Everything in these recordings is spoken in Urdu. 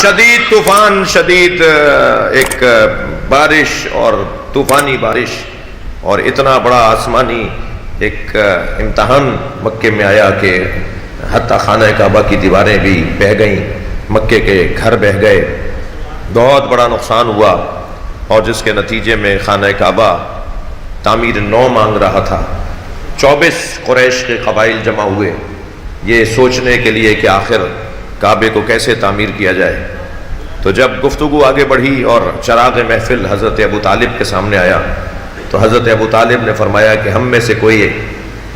شدید طوفان، شدید ایک بارش اور طوفانی بارش اور اتنا بڑا آسمانی ایک امتحان مکے میں آیا کہ حتیٰ خانہ کعبہ کی دیواریں بھی بہہ گئیں، مکے کے گھر بہہ گئے، بہت بڑا نقصان ہوا، اور جس کے نتیجے میں خانہ کعبہ تعمیر نو مانگ رہا تھا۔ 24 قریش کے قبائل جمع ہوئے یہ سوچنے کے لیے کہ آخر کعبے کو کیسے تعمیر کیا جائے۔ تو جب گفتگو آگے بڑھی اور چراغ محفل حضرت ابو طالب کے سامنے آیا تو حضرت ابو طالب نے فرمایا کہ ہم میں سے کوئی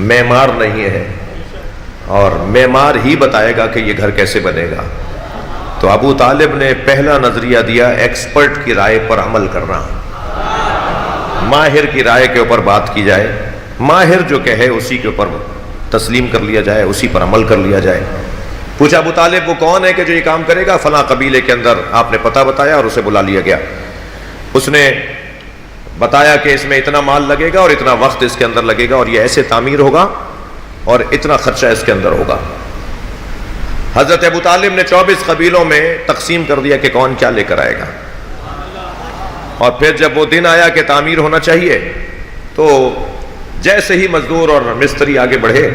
معمار نہیں ہے اور معمار ہی بتائے گا کہ یہ گھر کیسے بنے گا۔ تو ابو طالب نے پہلا نظریہ دیا ایکسپرٹ کی رائے پر عمل کرنا، ماہر کی رائے کے اوپر بات کی جائے، ماہر جو کہے اسی کے اوپر تسلیم کر لیا جائے، اسی پر عمل کر لیا جائے۔ پوچھا ابو طالب وہ کون ہے کہ جو یہ کام کرے گا؟ فلاں قبیلے کے اندر۔ آپ نے پتہ بتایا اور اسے بلا لیا گیا۔ اس نے بتایا کہ اس میں اتنا مال لگے گا اور اتنا وقت اس کے اندر لگے گا اور یہ ایسے تعمیر ہوگا اور اتنا خرچہ اس کے اندر ہوگا۔ حضرت ابو طالب نے 24 قبیلوں میں تقسیم کر دیا کہ کون کیا لے کر آئے گا، اور پھر جب وہ دن آیا کہ تعمیر ہونا چاہیے تو جیسے ہی مزدور اور مستری آگے بڑھے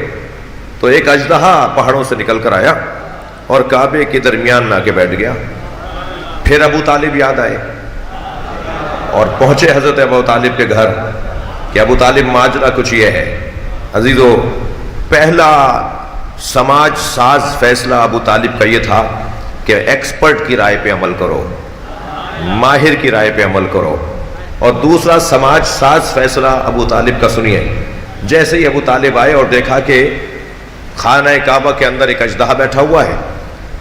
تو ایک اژدہا پہاڑوں سے نکل کر آیا اور کعبے کے درمیان میں آ کے بیٹھ گیا۔ پھر ابو طالب یاد آئے اور پہنچے حضرت ابو طالب کے گھر کہ ابو طالب ماجرا کچھ یہ ہے۔ عزیزو، پہلا سماج ساز فیصلہ ابو طالب کا یہ تھا کہ ایکسپرٹ کی رائے پہ عمل کرو، ماہر کی رائے پہ عمل کرو۔ اور دوسرا سماج ساز فیصلہ ابو طالب کا سنیے۔ جیسے ہی ابو طالب آئے اور دیکھا کہ خانہ کعبہ کے اندر ایک اژدہا بیٹھا ہوا ہے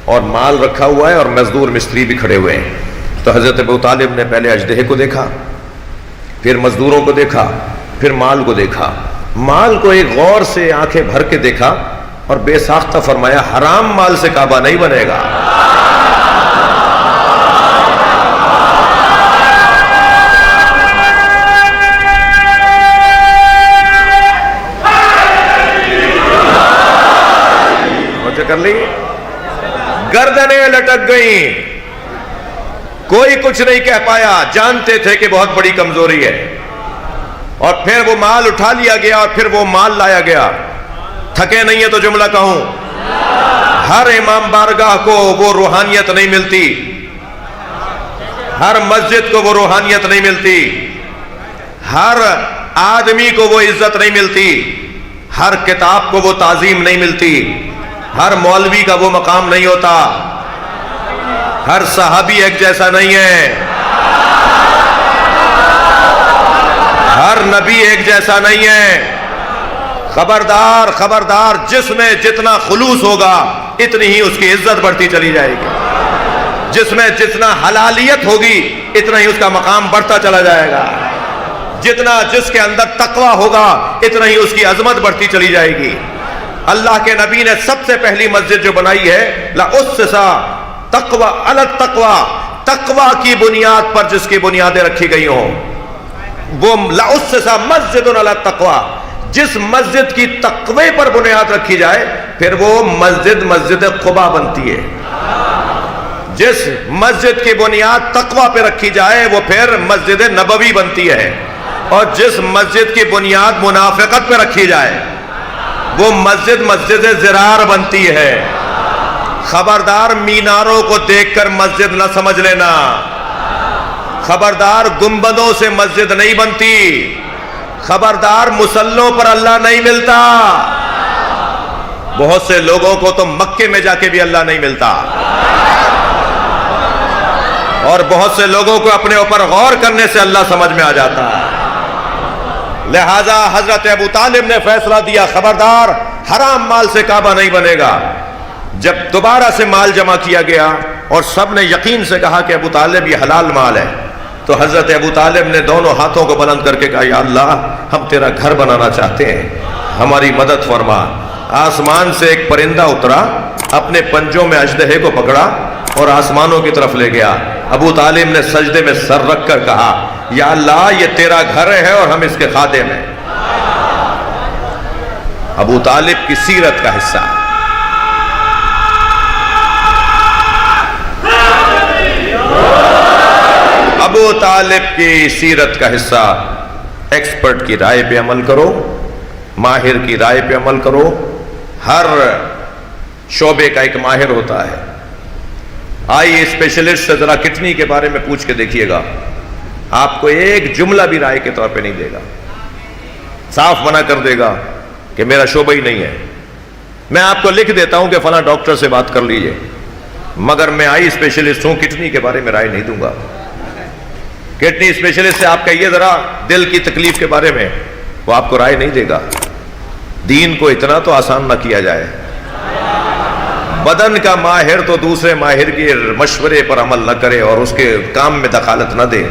اور مال رکھا ہوا ہے اور مزدور مستری بھی کھڑے ہوئے ہیں، تو حضرت ابو طالب نے پہلے اژدہے کو دیکھا، پھر مزدوروں کو دیکھا، پھر مال کو دیکھا۔ مال کو ایک غور سے آنکھیں بھر کے دیکھا اور بے ساختہ فرمایا حرام مال سے کعبہ نہیں بنے گا۔ کر لی، گردنیں لٹک گئیں، کوئی کچھ نہیں کہہ پایا، جانتے تھے کہ بہت بڑی کمزوری ہے۔ اور پھر وہ مال اٹھا لیا گیا اور پھر وہ مال لایا گیا۔ تھکے نہیں ہے تو جملہ کہوں، ہر امام بارگاہ کو وہ روحانیت نہیں ملتی، ہر مسجد کو وہ روحانیت نہیں ملتی، ہر آدمی کو وہ عزت نہیں ملتی، ہر کتاب کو وہ تعظیم نہیں ملتی، ہر مولوی کا وہ مقام نہیں ہوتا، ہر صحابی ایک جیسا نہیں ہے، ہر نبی ایک جیسا نہیں ہے۔ خبردار خبردار، جس میں جتنا خلوص ہوگا اتنی ہی اس کی عزت بڑھتی چلی جائے گی، جس میں جتنا حلالیت ہوگی اتنا ہی اس کا مقام بڑھتا چلا جائے گا، جتنا جس کے اندر تقوی ہوگا اتنا ہی اس کی عظمت بڑھتی چلی جائے گی۔ اللہ کے نبی نے سب سے پہلی مسجد جو بنائی ہے لَأُسِّسَ تقوی علی التقوی، تقوی کی بنیاد پر جس کی بنیادیں رکھی گئی ہوں، وہ لَأُسِّسَ مسجد علی التقوی، جس مسجد کی تقوی پر بنیاد رکھی جائے پھر وہ مسجد مسجد قباء بنتی ہے۔ جس مسجد کی بنیاد تقوی پہ رکھی جائے وہ پھر مسجد نبوی بنتی ہے، اور جس مسجد کی بنیاد منافقت پہ رکھی جائے وہ مسجد مسجد زرار بنتی ہے۔ خبردار، میناروں کو دیکھ کر مسجد نہ سمجھ لینا، خبردار، گنبدوں سے مسجد نہیں بنتی، خبردار، مسلوں پر اللہ نہیں ملتا۔ بہت سے لوگوں کو تو مکے میں جا کے بھی اللہ نہیں ملتا، اور بہت سے لوگوں کو اپنے اوپر غور کرنے سے اللہ سمجھ میں آ جاتا ہے۔ لہذا حضرت ابو طالب نے فیصلہ دیا، خبردار، حرام مال سے کعبہ نہیں بنے گا۔ جب دوبارہ سے مال جمع کیا گیا اور سب نے یقین سے کہا کہ ابو طالب یہ حلال مال ہے، تو حضرت ابو طالب نے دونوں ہاتھوں کو بلند کر کے کہا یا اللہ، ہم تیرا گھر بنانا چاہتے ہیں، ہماری مدد فرما۔ آسمان سے ایک پرندہ اترا، اپنے پنجوں میں اژدہے کو پکڑا اور آسمانوں کی طرف لے گیا۔ ابو طالب نے سجدے میں سر رکھ کر کہا یا اللہ، یہ تیرا گھر ہے اور ہم اس کے خادم ہیں۔ ابو طالب کی سیرت کا حصہ ہے۔ ابو طالب کی سیرت کا حصہ، ایکسپرٹ کی رائے پہ عمل کرو، ماہر کی رائے پہ عمل کرو. ہر شعبے کا ایک ماہر ہوتا ہے. آئی اسپیشلسٹ سے ذرا کڈنی کے بارے میں پوچھ کے دیکھیے گا، آپ کو ایک جملہ بھی رائے کے طور پہ نہیں دے گا، صاف منع کر دے گا کہ میرا شعبہ ہی نہیں ہے. میں آپ کو لکھ دیتا ہوں کہ فلاں ڈاکٹر سے بات کر لیجئے، مگر میں آئی اسپیشلسٹ ہوں، کڈنی کے بارے میں رائے نہیں دوں گا. کڈنی اسپیشلسٹ سے آپ کہیے ذرا دل کی تکلیف کے بارے میں، وہ آپ کو رائے نہیں دے گا. دین کو اتنا تو آسان نہ کیا جائے. بدن کا ماہر تو دوسرے ماہر کے مشورے پر عمل نہ کرے اور اس کے کام میں دخالت نہ دے.